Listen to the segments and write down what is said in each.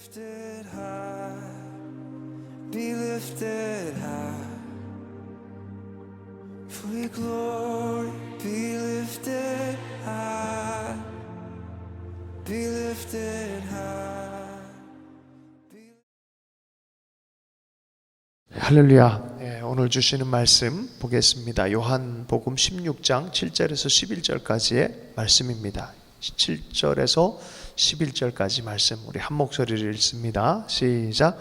lifted high, be lifted high, for your glory, be lifted high, be lifted high. 할렐루야. 오늘 주시는 말씀 보겠습니다. 요한복음 16장 7절에서 11절까지의 말씀입니다. 7절에서 11절까지 말씀 우리 한 목소리를 읽습니다. 시작.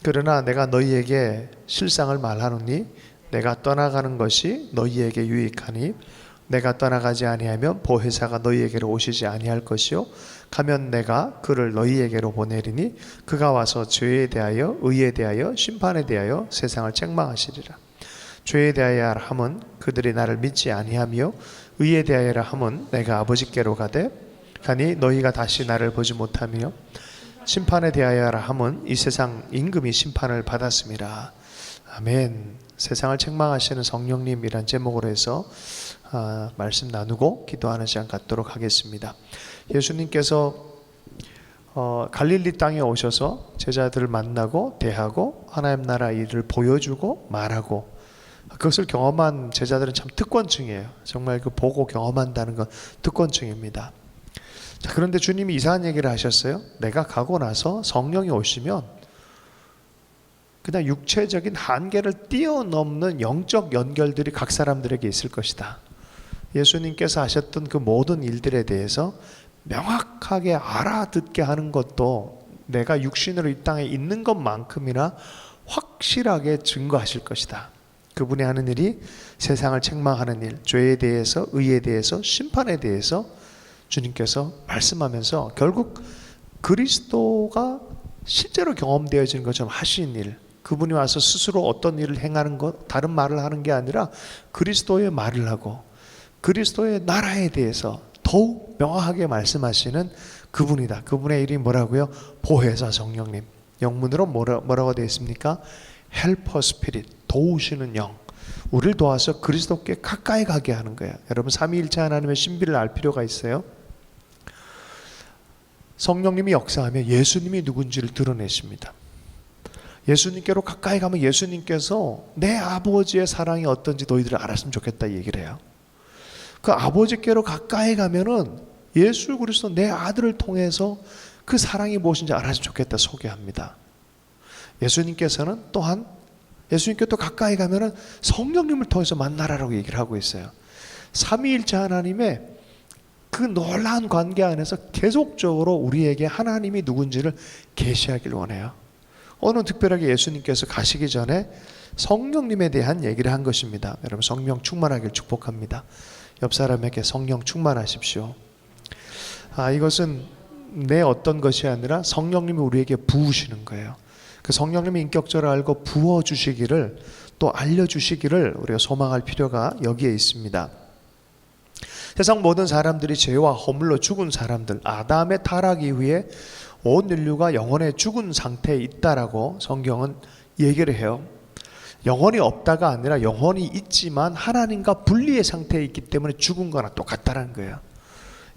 그러나 내가 너희에게 실상을 말하노니 내가 떠나가는 것이 너희에게 유익하니 내가 떠나가지 아니하면 보혜사가 너희에게로 오시지 아니할 것이요 가면 내가 그를 너희에게로 보내리니 그가 와서 죄에 대하여 의에 대하여 심판에 대하여 세상을 책망하시리라. 죄에 대하여 함은 그들이 나를 믿지 아니하며 의에 대하여라 함은 내가 아버지께로 가니 너희가 다시 나를 보지 못하며 심판에 대하여라 함은 이 세상 임금이 심판을 받았음이라. 아멘. 세상을 책망하시는 성령님이란 제목으로 해서 말씀 나누고 기도하는 시간 갖도록 하겠습니다. 예수님께서 갈릴리 땅에 오셔서 제자들을 만나고 대하고 하나님 나라 일을 보여주고 말하고 그것을 경험한 제자들은 참 특권층이에요. 정말 그 보고 경험한다는 건 특권층입니다. 자, 그런데 주님이 이상한 얘기를 하셨어요. 내가 가고 나서 성령이 오시면 그냥 육체적인 한계를 뛰어넘는 영적 연결들이 각 사람들에게 있을 것이다. 예수님께서 하셨던 그 모든 일들에 대해서 명확하게 알아듣게 하는 것도 내가 육신으로 이 땅에 있는 것만큼이나 확실하게 증거하실 것이다. 그분이 하는 일이 세상을 책망하는 일, 죄에 대해서, 의에 대해서, 심판에 대해서 주님께서 말씀하면서 결국 그리스도가 실제로 경험되어지는 것처럼 하신 일, 그분이 와서 스스로 어떤 일을 행하는 것, 다른 말을 하는 게 아니라 그리스도의 말을 하고 그리스도의 나라에 대해서 더욱 명확하게 말씀하시는 그분이다. 그분의 이름이 뭐라고요? 보혜사 성령님. 영문으로 뭐라고 되어 있습니까? 헬퍼 스피릿, 도우시는 영. 우리를 도와서 그리스도께 가까이 가게 하는 거예요. 여러분 삼위일체 하나님의 신비를 알 필요가 있어요. 성령님이 역사하며 예수님이 누군지를 드러내십니다. 예수님께로 가까이 가면 예수님께서 내 아버지의 사랑이 어떤지 너희들 알았으면 좋겠다 얘기를 해요. 그 아버지께로 가까이 가면은 예수 그리스도 내 아들을 통해서 그 사랑이 무엇인지 알았으면 좋겠다 소개합니다. 예수님께서는 또한 예수님께 또 가까이 가면은 성령님을 통해서 만나라라고 얘기를 하고 있어요. 삼위일체 하나님의 그 놀라운 관계 안에서 계속적으로 우리에게 하나님이 누군지를 계시하길 원해요. 오늘 특별하게 예수님께서 가시기 전에 성령님에 대한 얘기를 한 것입니다. 여러분 성령 충만하길 축복합니다. 옆 사람에게 성령 충만하십시오. 이것은 내 어떤 것이 아니라 성령님이 우리에게 부으시는 거예요. 그 성령님이 인격적으로 알고 부어주시기를 또 알려주시기를 우리가 소망할 필요가 여기에 있습니다. 세상 모든 사람들이 죄와 허물로 죽은 사람들, 아담의 타락 이후에 온 인류가 영원히 죽은 상태에 있다라고 성경은 얘기를 해요. 영혼이 없다가 아니라 영혼이 있지만 하나님과 분리의 상태에 있기 때문에 죽은 거나 똑같다는 거예요.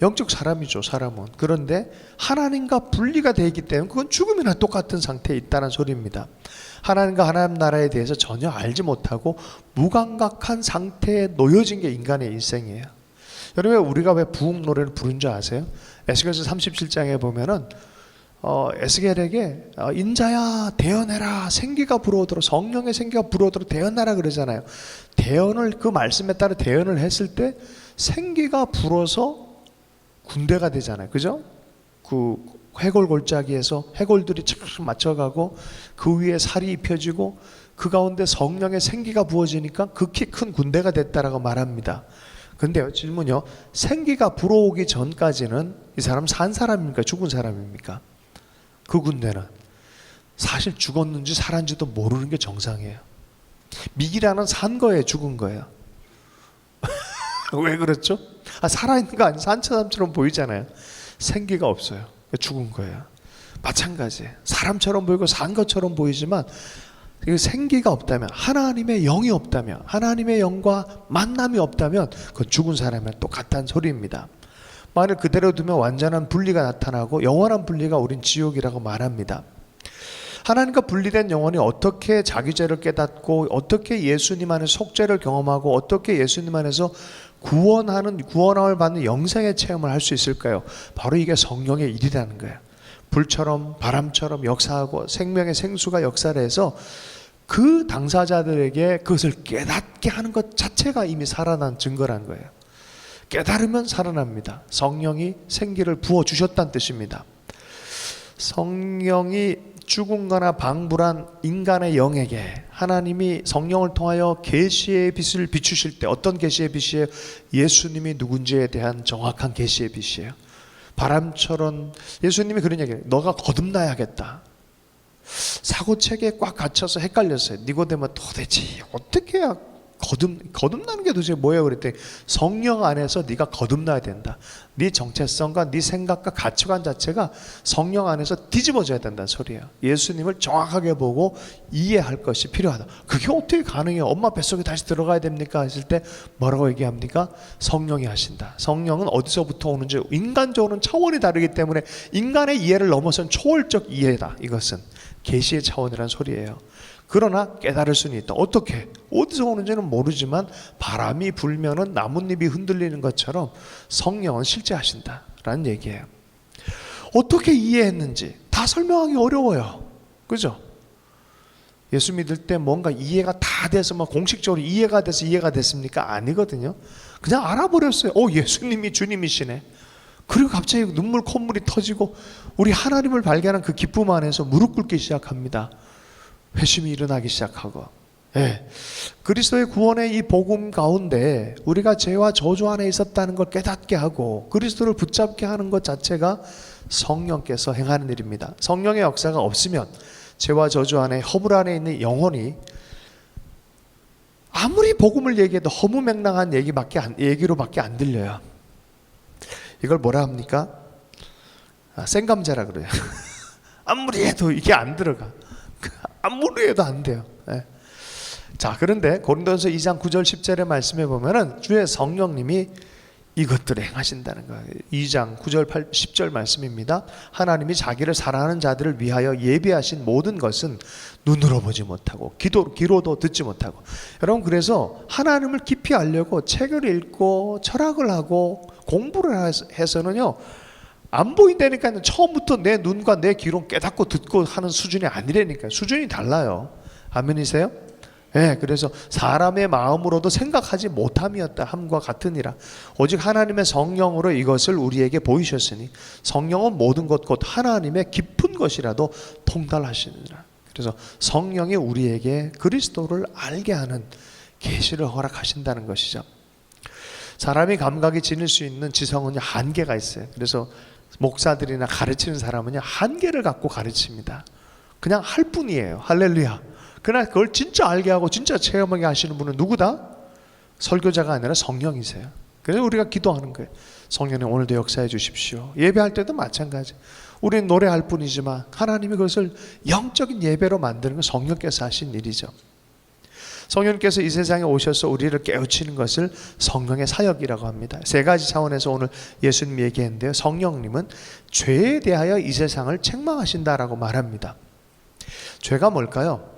영적 사람이죠, 사람은. 그런데 하나님과 분리가 되어 있기 때문에 그건 죽음이나 똑같은 상태에 있다는 소리입니다. 하나님과 하나님 나라에 대해서 전혀 알지 못하고 무감각한 상태에 놓여진 게 인간의 일생이에요. 여러분 우리가 왜 부흥 노래를 부른 줄 아세요? 에스겔서 37장에 보면은 에스겔에게 인자야 대언해라, 생기가 불어오도록, 성령의 생기가 불어오도록 대언하라 그러잖아요. 대언을, 그 말씀에 따라 대언을 했을 때 생기가 불어서 군대가 되잖아요. 그죠? 그 해골 골짜기에서 해골들이 착 맞춰가고 그 위에 살이 입혀지고 그 가운데 성령의 생기가 부어지니까 극히 큰 군대가 됐다라고 말합니다. 근데요, 질문이요. 생기가 불어오기 전까지는 이 사람 산 사람입니까? 죽은 사람입니까? 그 군대는 사실 죽었는지 살았는지도 모르는 게 정상이에요. 미기라는 산 거예요, 죽은 거예요. 왜 그렇죠? 살아있는 거 아니에요. 산 사람처럼 보이잖아요. 생기가 없어요. 죽은 거예요. 마찬가지예요. 사람처럼 보이고 산 것처럼 보이지만 생기가 없다면, 하나님의 영이 없다면, 하나님의 영과 만남이 없다면 그건 죽은 사람이랑 똑같다는 소리입니다. 만일 그대로 두면 완전한 분리가 나타나고 영원한 분리가 우린 지옥이라고 말합니다. 하나님과 분리된 영혼이 어떻게 자기 죄를 깨닫고 어떻게 예수님 안에서 속죄를 경험하고 어떻게 예수님 안에서 구원함을 받는 영생의 체험을 할 수 있을까요? 바로 이게 성령의 일이라는 거예요. 불처럼 바람처럼 역사하고 생명의 생수가 역사를 해서 그 당사자들에게 그것을 깨닫게 하는 것 자체가 이미 살아난 증거라는 거예요. 깨달으면 살아납니다. 성령이 생기를 부어주셨다는 뜻입니다. 성령이 죽은거나 방불한 인간의 영에게 하나님이 성령을 통하여 계시의 빛을 비추실 때 어떤 계시의 빛이에요? 예수님이 누군지에 대한 정확한 계시의 빛이에요. 바람처럼 예수님이 그런 얘기해요. 너가 거듭나야겠다. 사고체계에 꽉 갇혀서 헷갈렸어요. 니고데모 도대체 어떻게 해야 거듭나는 게 도대체 뭐예요? 그랬더니 성령 안에서 네가 거듭나야 된다. 네 정체성과 네 생각과 가치관 자체가 성령 안에서 뒤집어져야 된다는 소리예요. 예수님을 정확하게 보고 이해할 것이 필요하다. 그게 어떻게 가능해요? 엄마 뱃속에 다시 들어가야 됩니까? 했을 때 뭐라고 얘기합니까? 성령이 하신다. 성령은 어디서부터 오는지 인간적으로는 차원이 다르기 때문에 인간의 이해를 넘어선 초월적 이해다. 이것은 계시의 차원이라는 소리예요. 그러나 깨달을 수는 있다. 어떻게? 어디서 오는지는 모르지만 바람이 불면은 나뭇잎이 흔들리는 것처럼 성령은 실제 하신다라는 얘기예요. 어떻게 이해했는지 다 설명하기 어려워요. 그죠? 예수 믿을 때 뭔가 이해가 다 돼서 막 공식적으로 이해가 돼서 이해가 됐습니까? 아니거든요. 그냥 알아버렸어요. 예수님이 주님이시네. 그리고 갑자기 눈물 콧물이 터지고 우리 하나님을 발견한 그 기쁨 안에서 무릎 꿇기 시작합니다. 회심이 일어나기 시작하고, 그리스도의 구원의 이 복음 가운데 우리가 죄와 저주 안에 있었다는 걸 깨닫게 하고 그리스도를 붙잡게 하는 것 자체가 성령께서 행하는 일입니다. 성령의 역사가 없으면 죄와 저주 안에 허물 안에 있는 영혼이 아무리 복음을 얘기해도 허무맹랑한 얘기로밖에 안 들려요. 이걸 뭐라 합니까? 생감자라 그래요. 아무리 해도 이게 안 들어가. 아무리 해도 안 돼요. 자, 그런데 고린도전서 2장 9절 10절의 말씀에 보면은 주의 성령님이 이것들을 행하신다는 거예요. 2장 9절 10절 말씀입니다. 하나님이 자기를 사랑하는 자들을 위하여 예비하신 모든 것은 눈으로 보지 못하고 귀로도 듣지 못하고. 여러분, 그래서 하나님을 깊이 알려고 책을 읽고 철학을 하고 공부를 해서는요 안 보인다니까요. 처음부터 내 눈과 내 귀로 깨닫고 듣고 하는 수준이 아니라니까요. 수준이 달라요. 아멘이세요? 그래서 사람의 마음으로도 생각하지 못함이었다 함과 같으니라. 오직 하나님의 성령으로 이것을 우리에게 보이셨으니 성령은 모든 것 곧 하나님의 깊은 것이라도 통달하시느니라. 그래서 성령이 우리에게 그리스도를 알게 하는 계시를 허락하신다는 것이죠. 사람이 감각이 지닐 수 있는 지성은 한계가 있어요. 그래서 목사들이나 가르치는 사람은 한계를 갖고 가르칩니다. 그냥 할 뿐이에요. 할렐루야. 그러나 그걸 진짜 알게 하고 진짜 체험하게 하시는 분은 누구다? 설교자가 아니라 성령이세요. 그래서 우리가 기도하는 거예요. 성령님 오늘도 역사해 주십시오. 예배할 때도 마찬가지. 우리는 노래할 뿐이지만 하나님이 그것을 영적인 예배로 만드는 건 성령께서 하신 일이죠. 성령께서 이 세상에 오셔서 우리를 깨우치는 것을 성령의 사역이라고 합니다. 세 가지 차원에서 오늘 예수님이 얘기했는데요. 성령님은 죄에 대하여 이 세상을 책망하신다라고 말합니다. 죄가 뭘까요?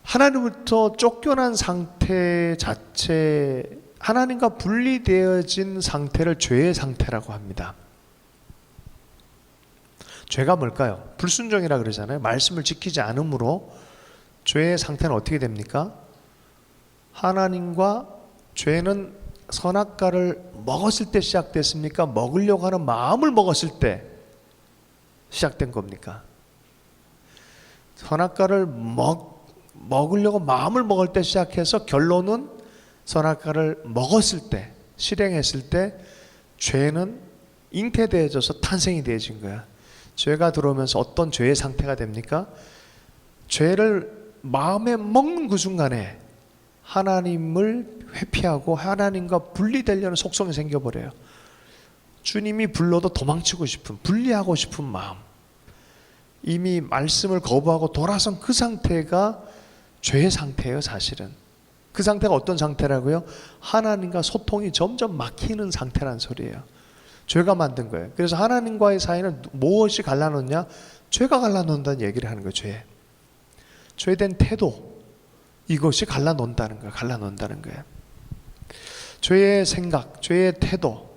하나님부터 쫓겨난 상태 자체, 하나님과 분리되어진 상태를 죄의 상태라고 합니다. 죄가 뭘까요? 불순종이라 그러잖아요. 말씀을 지키지 않음으로 죄의 상태는 어떻게 됩니까? 하나님과 죄는 선악과를 먹었을 때 시작됐습니까? 먹으려고 하는 마음을 먹었을 때 시작된 겁니까? 선악과를 먹으려고 마음을 먹을 때 시작해서 결론은 선악과를 먹었을 때, 실행했을 때 죄는 잉태되어져서 탄생이 되어진 거야. 죄가 들어오면서 어떤 죄의 상태가 됩니까? 죄를 마음에 먹는 그 순간에 하나님을 회피하고 하나님과 분리되려는 속성이 생겨버려요. 주님이 불러도 도망치고 싶은, 분리하고 싶은 마음, 이미 말씀을 거부하고 돌아선 그 상태가 죄의 상태예요. 사실은 그 상태가 어떤 상태라고요? 하나님과 소통이 점점 막히는 상태란 소리예요. 죄가 만든 거예요. 그래서 하나님과의 사이는 무엇이 갈라놓냐? 죄가 갈라놓는다는 얘기를 하는 거예요. 죄된 태도, 이것이 갈라놓는다는 거예요. 갈라놓는다는 거예요. 죄의 생각, 죄의 태도,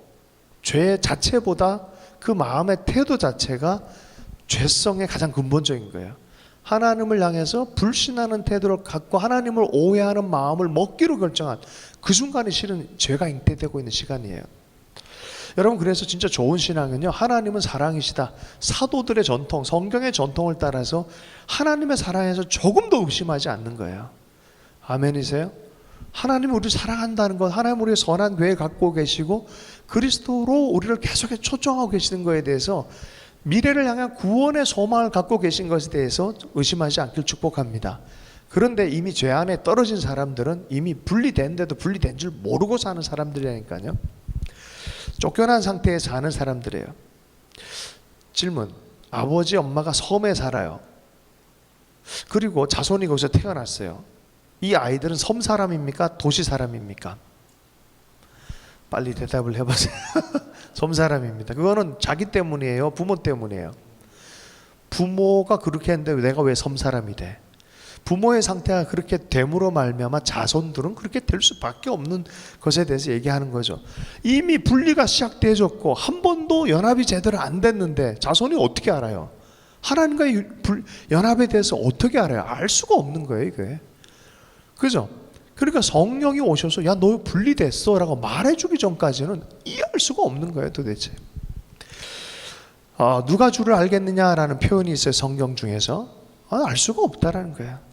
죄 자체보다 그 마음의 태도 자체가 죄성의 가장 근본적인 거예요. 하나님을 향해서 불신하는 태도를 갖고 하나님을 오해하는 마음을 먹기로 결정한 그 순간이 실은 죄가 잉태되고 있는 시간이에요. 여러분, 그래서 진짜 좋은 신앙은요, 하나님은 사랑이시다, 사도들의 전통, 성경의 전통을 따라서 하나님의 사랑에서 조금도 의심하지 않는 거예요. 아멘이세요? 하나님은 우리를 사랑한다는 것, 하나님은 우리의 선한 계획 갖고 계시고 그리스도로 우리를 계속해서 초청하고 계시는 것에 대해서, 미래를 향한 구원의 소망을 갖고 계신 것에 대해서 의심하지 않길 축복합니다. 그런데 이미 죄 안에 떨어진 사람들은 이미 분리된데도 분리된 줄 모르고 사는 사람들이라니까요. 쫓겨난 상태에서 사는 사람들이에요. 질문: 아버지 엄마가 섬에 살아요. 그리고 자손이 거기서 태어났어요. 이 아이들은 섬 사람입니까? 도시 사람입니까? 빨리 대답을 해보세요. 섬 사람입니다. 그거는 자기 때문이에요? 부모 때문이에요? 부모가 그렇게 했는데 내가 왜 섬 사람이 돼? 부모의 상태가 그렇게 됨으로 말미암아 자손들은 그렇게 될 수밖에 없는 것에 대해서 얘기하는 거죠. 이미 분리가 시작되어졌고 한 번도 연합이 제대로 안 됐는데 자손이 어떻게 알아요? 하나님과의 연합에 대해서 어떻게 알아요? 알 수가 없는 거예요, 이게. 그죠? 그러니까 성령이 오셔서 야, 너 분리됐어 라고 말해주기 전까지는 이해할 수가 없는 거예요, 도대체. 누가 주를 알겠느냐라는 표현이 있어요, 성경 중에서. 알 수가 없다라는 거예요.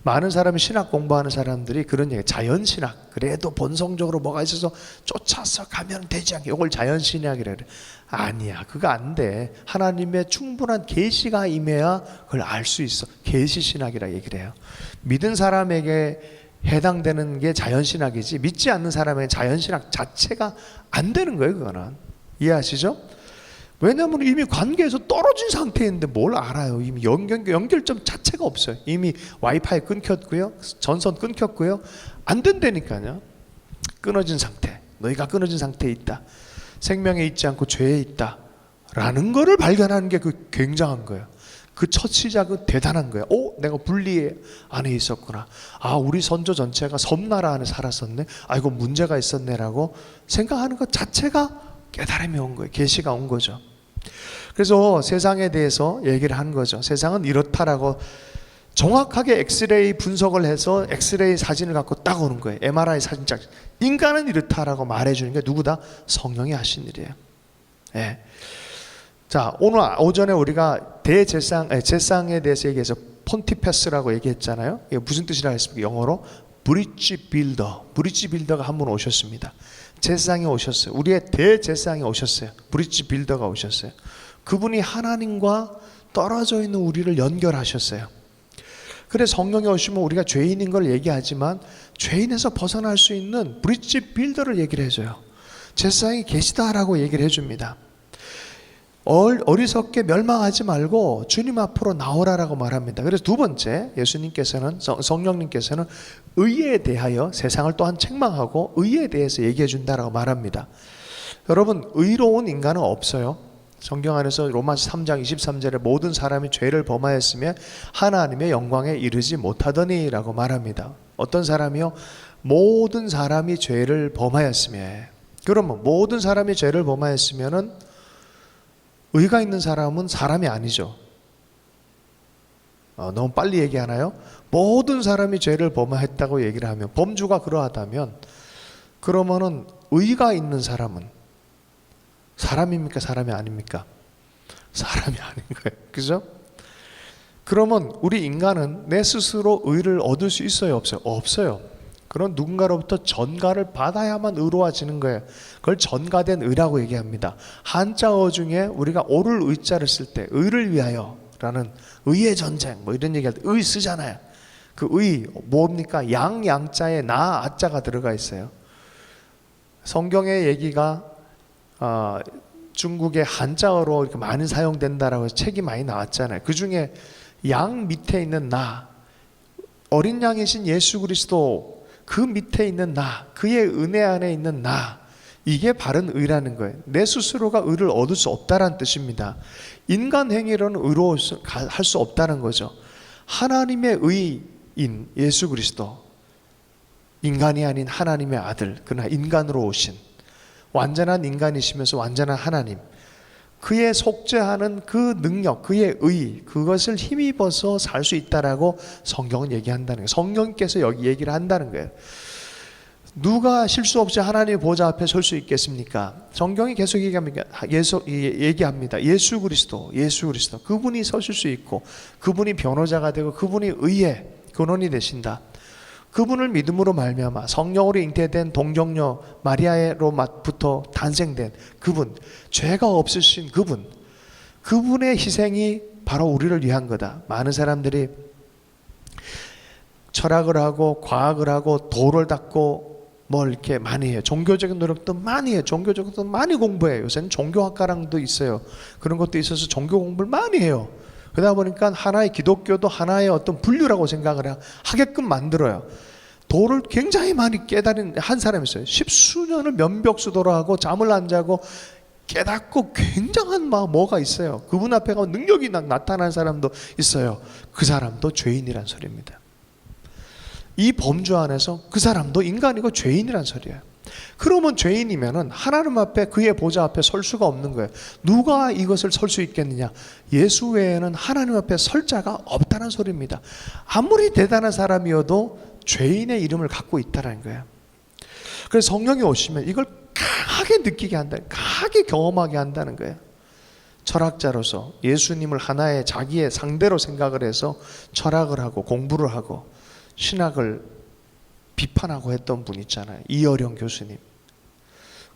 많은 사람이 신학 공부하는 사람들이 그런 얘기, 자연신학, 그래도 본성적으로 뭐가 있어서 쫓아서 가면 되지 않게, 이걸 자연신학이라 그래. 아니야, 그거 안 돼. 하나님의 충분한 계시가 임해야 그걸 알 수 있어. 계시신학이라 얘기를 해요. 믿은 사람에게 해당되는 게 자연신학이지, 믿지 않는 사람의 자연신학 자체가 안 되는 거예요. 그거는. 이해하시죠? 왜냐하면 이미 관계에서 떨어진 상태인데 뭘 알아요. 이미 연결점 자체가 없어요. 이미 와이파이 끊겼고요, 전선 끊겼고요, 안 된다니까요. 끊어진 상태, 너희가 끊어진 상태에 있다, 생명에 있지 않고 죄에 있다 라는 거를 발견하는 게 그 굉장한 거예요. 그 첫 시작은 대단한 거예요. 내가 분리 안에 있었구나. 우리 선조 전체가 섬나라 안에 살았었네. 이거 문제가 있었네라고 생각하는 것 자체가 깨달음이 온 거예요. 계시가 온 거죠. 그래서 세상에 대해서 얘기를 한 거죠. 세상은 이렇다라고 정확하게 엑스레이 분석을 해서 엑스레이 사진을 갖고 딱 오는 거예요. MRI 사진작. 인간은 이렇다라고 말해주는 게 누구다? 성령이 하신 일이에요. 예. 자, 오늘 오전에 우리가 제상에 대해서 얘기해서 폰티페스라고 얘기했잖아요. 이게 무슨 뜻이라 했습니까? 영어로 브릿지 빌더가 한 분 오셨습니다. 제사장이 오셨어요. 우리의 대제사장이 오셨어요. 브릿지 빌더가 오셨어요. 그분이 하나님과 떨어져 있는 우리를 연결하셨어요. 그래서 성령이 오시면 우리가 죄인인 걸 얘기하지만 죄인에서 벗어날 수 있는 브릿지 빌더를 얘기를 해줘요. 제사장이 계시다라고 얘기를 해줍니다. 어리석게 멸망하지 말고 주님 앞으로 나오라라고 말합니다. 그래서 두 번째, 예수님께서는, 성령님께서는 의에 대하여 세상을 또한 책망하고 의에 대해서 얘기해 준다라고 말합니다. 여러분, 의로운 인간은 없어요. 성경 안에서 로마서 3장 23절에 모든 사람이 죄를 범하였으며 하나님의 영광에 이르지 못하더니 라고 말합니다. 어떤 사람이요? 모든 사람이 죄를 범하였으며. 그러면 모든 사람이 죄를 범하였으면은 의가 있는 사람은 사람이 아니죠. 너무 빨리 얘기하나요? 모든 사람이 죄를 범했다고 얘기를 하면, 범주가 그러하다면, 그러면은 의가 있는 사람은 사람입니까? 사람이 아닙니까? 사람이 아닌 거예요. 그죠? 그러면 우리 인간은 내 스스로 의를 얻을 수 있어요? 없어요? 없어요. 그런 누군가로부터 전가를 받아야만 의로워지는 거예요. 그걸 전가된 의라고 얘기합니다. 한자어 중에 우리가 오를 의자를 쓸 때 의를 위하여 라는 의의 전쟁 뭐 이런 얘기할 때 의 쓰잖아요. 그 의 뭡니까? 양자에 나 아자가 들어가 있어요. 성경의 얘기가 중국의 한자어로 이렇게 많이 사용된다라고 책이 많이 나왔잖아요. 그 중에 양 밑에 있는 나, 어린 양이신 예수 그리스도, 그 밑에 있는 나, 그의 은혜 안에 있는 나, 이게 바른 의라는 거예요. 내 스스로가 의를 얻을 수 없다는 뜻입니다. 인간 행위로는 의로울 수 없다는 거죠. 하나님의 의인 예수 그리스도, 인간이 아닌 하나님의 아들, 그러나 인간으로 오신 완전한 인간이시면서 완전한 하나님, 그의 속죄하는 그 능력, 그의 의, 그것을 힘입어서 살 수 있다라고 성경은 얘기한다는 거예요. 성령께서 여기 얘기를 한다는 거예요. 누가 실수 없이 하나님의 보좌 앞에 설 수 있겠습니까? 성경이 계속 얘기합니다. 예수 그리스도, 예수 그리스도. 그분이 서실 수 있고, 그분이 변호자가 되고, 그분이 의의 근원이 되신다. 그분을 믿음으로 말미암아 성령으로 잉태된 동정녀 마리아로부터 탄생된 그분, 죄가 없으신 그분, 그분의 희생이 바로 우리를 위한 거다. 많은 사람들이 철학을 하고 과학을 하고 도를 닦고 뭘 이렇게 많이 해요. 종교적인 노력도 많이 해요. 종교적인 것도 많이 공부해요. 요새는 종교학과랑도 있어요. 그런 것도 있어서 종교 공부를 많이 해요. 그러다 보니까 하나의 기독교도 하나의 어떤 분류라고 생각을 하게끔 만들어요. 도를 굉장히 많이 깨달은 한 사람이 있어요. 십수년을 면벽수도로 하고 잠을 안 자고 깨닫고 굉장한 뭐가 있어요. 그분 앞에 가면 능력이 나타나는 사람도 있어요. 그 사람도 죄인이란 소리입니다. 이 범주 안에서 그 사람도 인간이고 죄인이란 소리예요. 그러면 죄인이면은 하나님 앞에 그의 보좌 앞에 설 수가 없는 거예요. 누가 이것을 설 수 있겠느냐? 예수 외에는 하나님 앞에 설 자가 없다는 소리입니다. 아무리 대단한 사람이어도 죄인의 이름을 갖고 있다는 거예요. 그래서 성령이 오시면 이걸 강하게 느끼게 한다, 강하게 경험하게 한다는 거예요. 철학자로서 예수님을 하나의 자기의 상대로 생각을 해서 철학을 하고 공부를 하고 신학을 비판하고 했던 분 있잖아요. 이어령 교수님.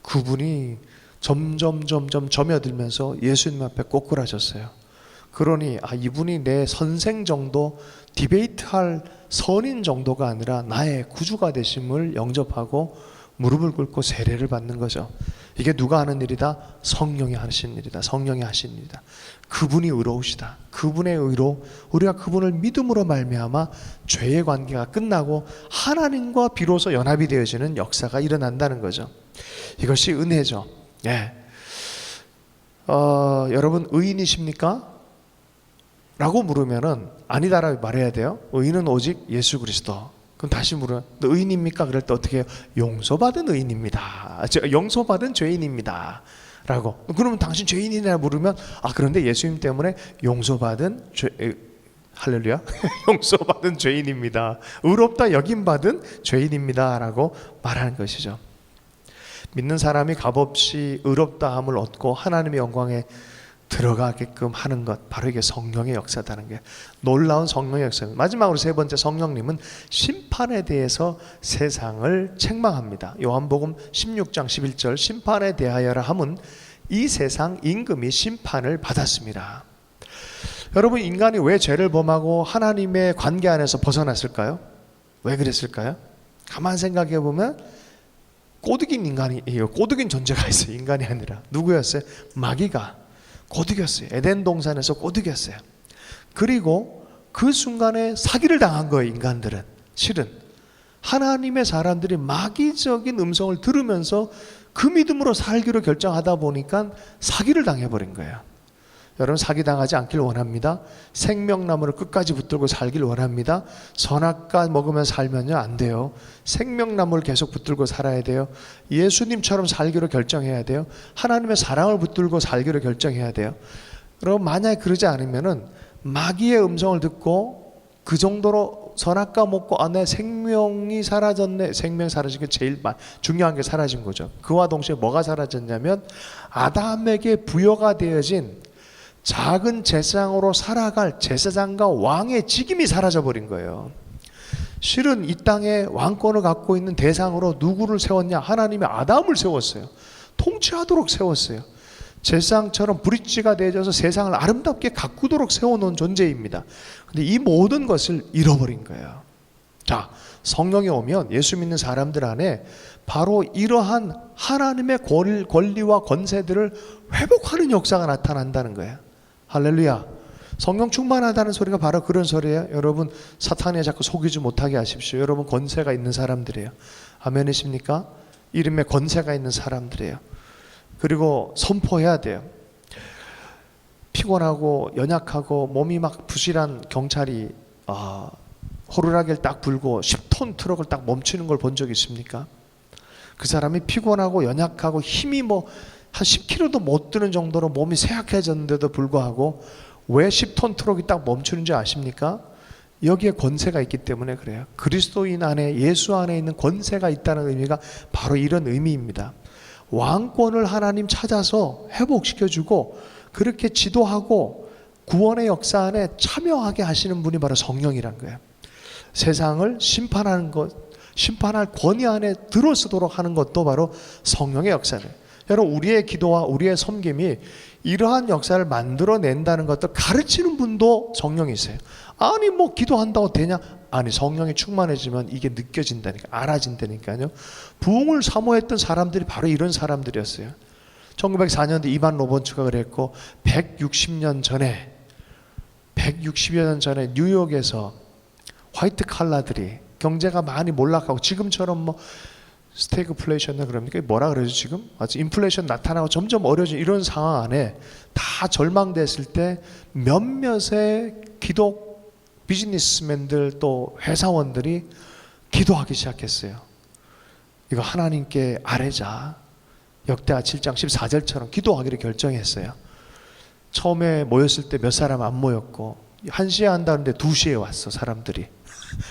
그분이 점점 점여들면서 예수님 앞에 꼬꾸라졌어요. 그러니 이분이 내 선생 정도, 디베이트할 선인 정도가 아니라 나의 구주가 되심을 영접하고 무릎을 꿇고 세례를 받는 거죠. 이게 누가 하는 일이다? 성령이 하신 일이다. 성령이 하신 일이다. 그분이 의로우시다. 그분의 의로 우리가 그분을 믿음으로 말미암아 죄의 관계가 끝나고 하나님과 비로소 연합이 되어지는 역사가 일어난다는 거죠. 이것이 은혜죠. 예. 여러분 의인이십니까? 라고 물으면은 아니다라고 말해야 돼요. 의인은 오직 예수 그리스도. 그럼 다시 물어요. 너 의인입니까? 그럴 때 어떻게 해요? 용서받은 의인입니다. 용서받은 죄인입니다. 라고. 그러면 당신 죄인이냐 물으면 그런데 예수님 때문에 용서받은 할렐루야. 용서받은 죄인입니다. 의롭다 여김받은 죄인입니다. 라고 말하는 것이죠. 믿는 사람이 값없이 의롭다함을 얻고 하나님의 영광에 들어가게끔 하는 것, 바로 이게 성령의 역사다는 게 놀라운 성령의 역사입니다. 마지막으로 세 번째, 성령님은 심판에 대해서 세상을 책망합니다. 요한복음 16장 11절 심판에 대하여라 함은 이 세상 임금이 심판을 받았습니다. 여러분, 인간이 왜 죄를 범하고 하나님의 관계 안에서 벗어났을까요? 왜 그랬을까요? 가만 생각해 보면 꼬드긴 인간이에요. 꼬드긴 존재가 있어요. 인간이 아니라 누구였어요? 마귀가 꼬드겼어요. 에덴 동산에서 꼬드겼어요. 그리고 그 순간에 사기를 당한 거예요. 인간들은 실은 하나님의 사람들이 마귀적인 음성을 들으면서 그 믿음으로 살기로 결정하다 보니까 사기를 당해버린 거예요. 여러분, 사기당하지 않길 원합니다. 생명나무를 끝까지 붙들고 살길 원합니다. 선악과 먹으며 살면요 안 돼요. 생명나무를 계속 붙들고 살아야 돼요. 예수님처럼 살기로 결정해야 돼요. 하나님의 사랑을 붙들고 살기로 결정해야 돼요. 그럼 만약에 그러지 않으면은 마귀의 음성을 듣고 그 정도로 선악과 먹고 내 생명이 사라졌네. 생명이 사라진 게 제일 중요한 게 사라진 거죠. 그와 동시에 뭐가 사라졌냐면 아담에게 부여가 되어진 작은 제사장으로 살아갈 제사장과 왕의 직임이 사라져버린 거예요. 실은 이 땅에 왕권을 갖고 있는 대상으로 누구를 세웠냐? 하나님이 아담을 세웠어요. 통치하도록 세웠어요. 제사장처럼 브릿지가 되어져서 세상을 아름답게 가꾸도록 세워놓은 존재입니다. 근데 이 모든 것을 잃어버린 거예요. 자, 성령이 오면 예수 믿는 사람들 안에 바로 이러한 하나님의 권리와 권세들을 회복하는 역사가 나타난다는 거예요. 할렐루야. 성령 충만하다는 소리가 바로 그런 소리예요. 여러분, 사탄이 자꾸 속이지 못하게 하십시오. 여러분 권세가 있는 사람들이에요. 아멘이십니까? 이름에 권세가 있는 사람들이에요. 그리고 선포해야 돼요. 피곤하고 연약하고 몸이 막 부실한 경찰이 호루라기를 딱 불고 10톤 트럭을 딱 멈추는 걸 본 적 있습니까? 그 사람이 피곤하고 연약하고 힘이 뭐 한 10kg도 못 드는 정도로 몸이 쇠약해졌는데도 불구하고 왜 10톤 트럭이 딱 멈추는지 아십니까? 여기에 권세가 있기 때문에 그래요. 그리스도인 안에, 예수 안에 있는 권세가 있다는 의미가 바로 이런 의미입니다. 왕권을 하나님 찾아서 회복시켜주고 그렇게 지도하고 구원의 역사 안에 참여하게 하시는 분이 바로 성령이란 거예요. 세상을 심판하는 것, 심판할 권위 안에 들어서도록 하는 것도 바로 성령의 역사예요. 여러분, 우리의 기도와 우리의 섬김이 이러한 역사를 만들어낸다는 것을 가르치는 분도 성령이세요. 아니 뭐 기도한다고 되냐? 아니, 성령이 충만해지면 이게 느껴진다니까, 알아진다니까요. 부흥을 사모했던 사람들이 바로 이런 사람들이었어요. 1904년도 이반 로번츠가 그랬고 160년 전에 뉴욕에서 화이트 칼라들이 경제가 많이 몰락하고 지금처럼 뭐 스태그플레이션이나 그럽니까? 뭐라 그러죠 지금? 아주 인플레이션 나타나고 점점 어려진 이런 상황 안에 다 절망됐을 때 몇몇의 기독 비즈니스맨들 또 회사원들이 기도하기 시작했어요. 이거 하나님께 아뢰자. 역대하 7장 14절처럼 기도하기를 결정했어요. 처음에 모였을 때 몇 사람 안 모였고 1시에 한다는데 2시에 왔어 사람들이.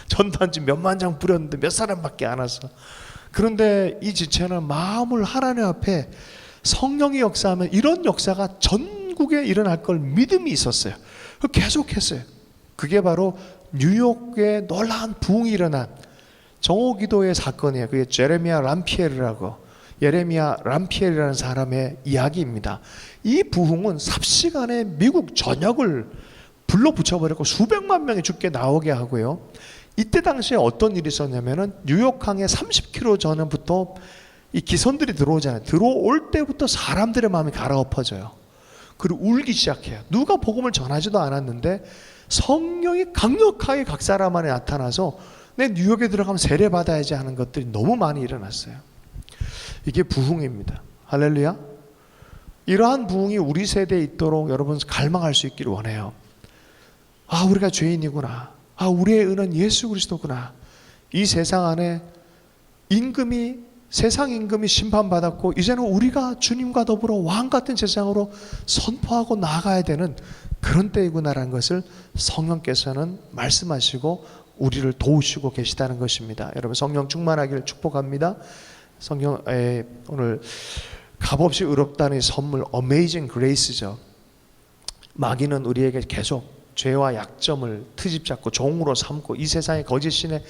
전단지 몇만 장 뿌렸는데 몇 사람밖에 안 왔어. 그런데 이 지체는 마음을 하나님 앞에 성령이 역사하면 이런 역사가 전국에 일어날 걸 믿음이 있었어요. 계속했어요. 그게 바로 뉴욕에 놀라운 부흥이 일어난 정오기도의 사건이에요. 그게 예레미야 람피엘이라는 사람의 이야기입니다. 이 부흥은 삽시간에 미국 전역을 불러 붙여버렸고 수백만 명이 죽게 나오게 하고요. 이때 당시에 어떤 일이 있었냐면은 뉴욕항에 30km 전부터 이 기선들이 들어오잖아요. 들어올 때부터 사람들의 마음이 갈아엎어져요. 그리고 울기 시작해요. 누가 복음을 전하지도 않았는데 성령이 강력하게 각 사람 안에 나타나서 내 뉴욕에 들어가면 세례 받아야지 하는 것들이 너무 많이 일어났어요. 이게 부흥입니다. 할렐루야. 이러한 부흥이 우리 세대에 있도록 여러분 갈망할 수 있기를 원해요. 아, 우리가 죄인이구나. 아, 우리의 은은 예수 그리스도구나. 이 세상 안에 세상 임금이 심판받았고 이제는 우리가 주님과 더불어 왕 같은 세상으로 선포하고 나아가야 되는 그런 때이구나라는 것을 성령께서는 말씀하시고 우리를 도우시고 계시다는 것입니다. 여러분, 성령 충만하기를 축복합니다. 오늘 값없이 의롭다는 선물 어메이징 그레이스죠. 마귀는 우리에게 계속 죄와 약점을 트집 잡고 종으로 삼고 이 세상의 거짓 신의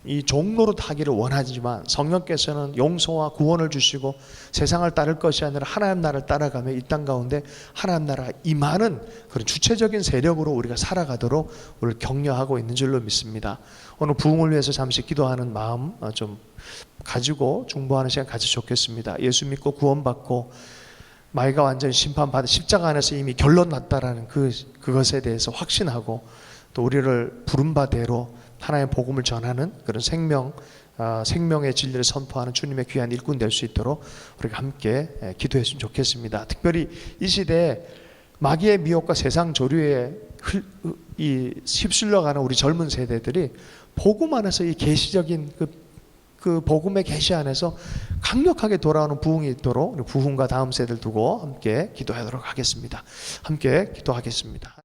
이 종로로 타기를 원하지만 성령께서는 용서와 구원을 주시고 세상을 따를 것이 아니라 하나님 나라를 따라가며 이 땅 가운데 하나님 나라 임하는 그런 주체적인 세력으로 우리가 살아가도록 우리를 격려하고 있는 줄로 믿습니다. 오늘 부흥을 위해서 잠시 기도하는 마음 좀 가지고 중보하는 시간 가지 좋겠습니다. 예수 믿고 구원받고 마귀가 완전히 심판받아 십자가 안에서 이미 결론 났다라는 그것에 대해서 확신하고 또 우리를 부른 바대로 하나님의 복음을 전하는 그런 생명의 진리를 선포하는 주님의 귀한 일꾼 될 수 있도록 우리가 함께 기도했으면 좋겠습니다. 특별히 이 시대에 마귀의 미혹과 세상 조류에 휩쓸려가는 우리 젊은 세대들이 복음 안에서 이 계시적인 그 복음의 계시 안에서 강력하게 돌아오는 부흥이 있도록 부흥과 다음 세대를 두고 함께 기도하도록 하겠습니다. 함께 기도하겠습니다.